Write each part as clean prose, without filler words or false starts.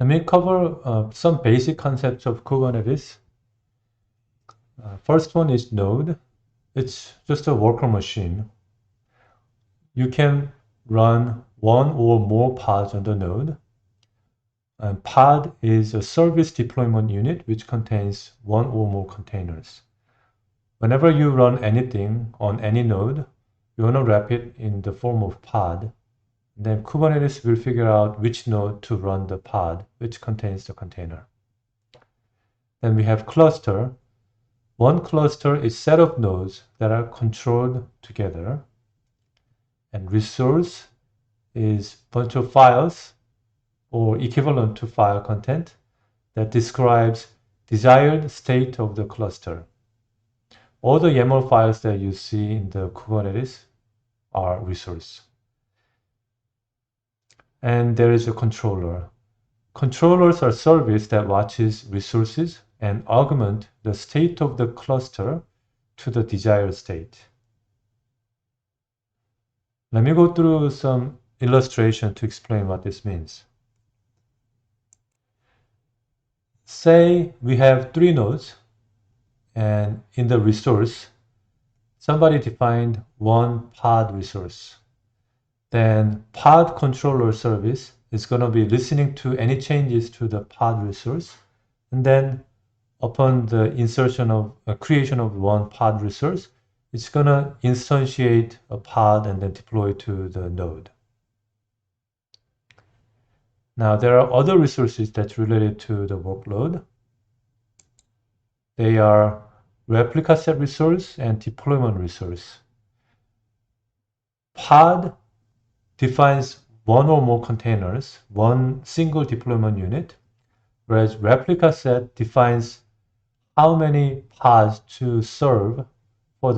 Let me cover some basic concepts of Kubernetes. First one is node. It's just a worker machine. You can run one or more pods on the node. And pod is a service deployment unit which contains one or more containers. Whenever you run anything on any node, you want to wrap it in the form of pod. Then Kubernetes will figure out which node to run the pod, which contains the container. Then we have cluster. One cluster is a set of nodes that are controlled together. And resource is a bunch of files or equivalent to file content that describes desired state of the cluster. All the YAML files that you see in the Kubernetes are resource. And there is a controller. Controllers are service that watches resources and augment the state of the cluster to the desired state. Let me go through some illustration to explain what this means. Say we have 3 nodes, and in the resource, somebody defined one pod resource. Then pod controller service is going to be listening to any changes to the pod resource. And then upon the insertion of creation of one pod resource, it's going to instantiate a pod and then deploy to the node. Now, there are other resources that's related to the workload. They are replica set resource and deployment resource. Pod defines one or more containers, one single deployment unit, whereas replica set defines how many pods to serve for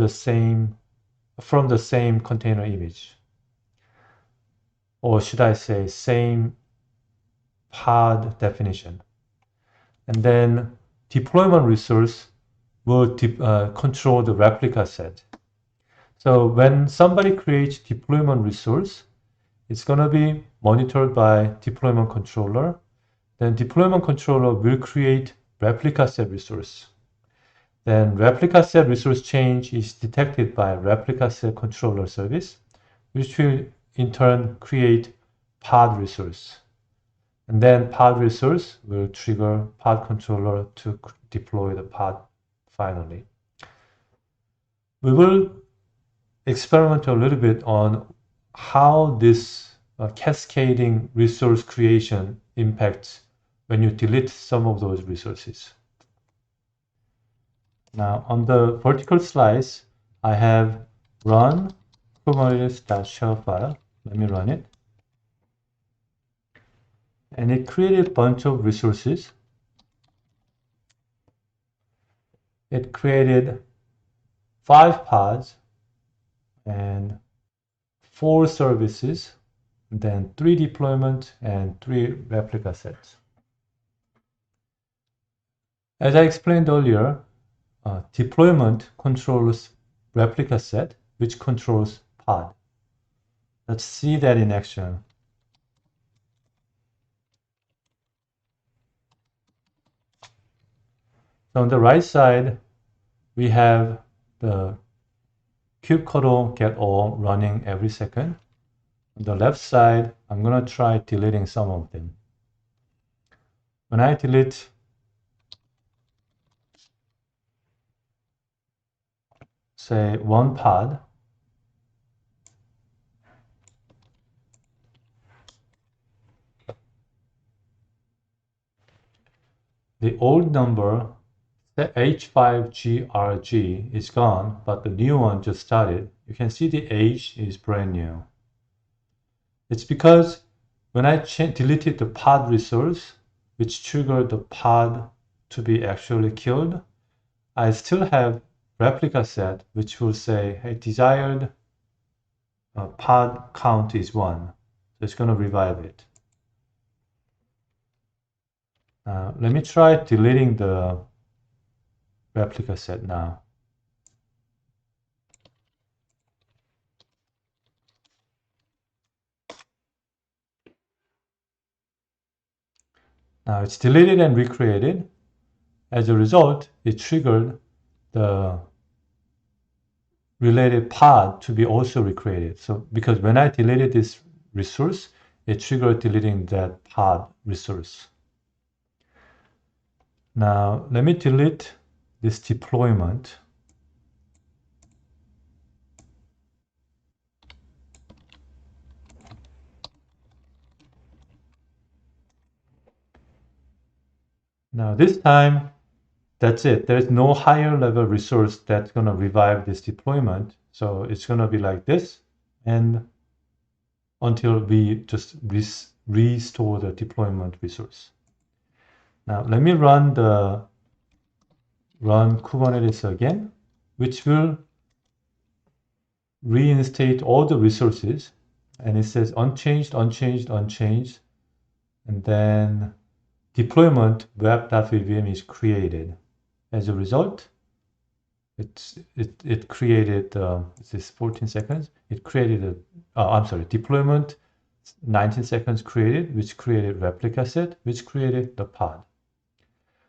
from the same container image. Or should I say same pod definition. And then deployment resource will control the replica set. So when somebody creates deployment resource, it's going to be monitored by deployment controller. Then deployment controller will create replica set resource. Then replica set resource change is detected by replica set controller service, which will in turn create pod resource. And then pod resource will trigger pod controller to deploy the pod finally. We will experiment a little bit on how this cascading resource creation impacts when you delete some of those resources. Now on the vertical slice, I have run kubernetes.shell file. Let me run it. And it created a bunch of resources. It created 5 pods and 4 services, then 3 deployment and 3 replica sets. As I explained earlier, deployment controls replica set, which controls pod. Let's see that in action. So on the right side, we have the kubectl get all running every second. On the left side, I'm going to try deleting some of them. When I delete say one pod, the old number, the H5GRG is gone, but the new one just started. You can see the age is brand new. It's because when I deleted the pod resource, which triggered the pod to be actually killed, I still have replica set, which will say, hey, desired pod count is 1. So it's going to revive it. Let me try deleting the replica set now. Now it's deleted and recreated. As a result, it triggered the related pod to be also recreated. So because when I deleted this resource, it triggered deleting that pod resource. Now let me delete this deployment. Now this time, that's it. There's no higher level resource that's going to revive this deployment. So it's going to be like this and until we just restore the deployment resource. Now let me run Kubernetes again, which will reinstate all the resources. And it says unchanged, unchanged, unchanged. And then deployment web.vvm is created. As a result, it created, this 14 seconds, it created deployment 19 seconds created, which created replica set, which created the pod.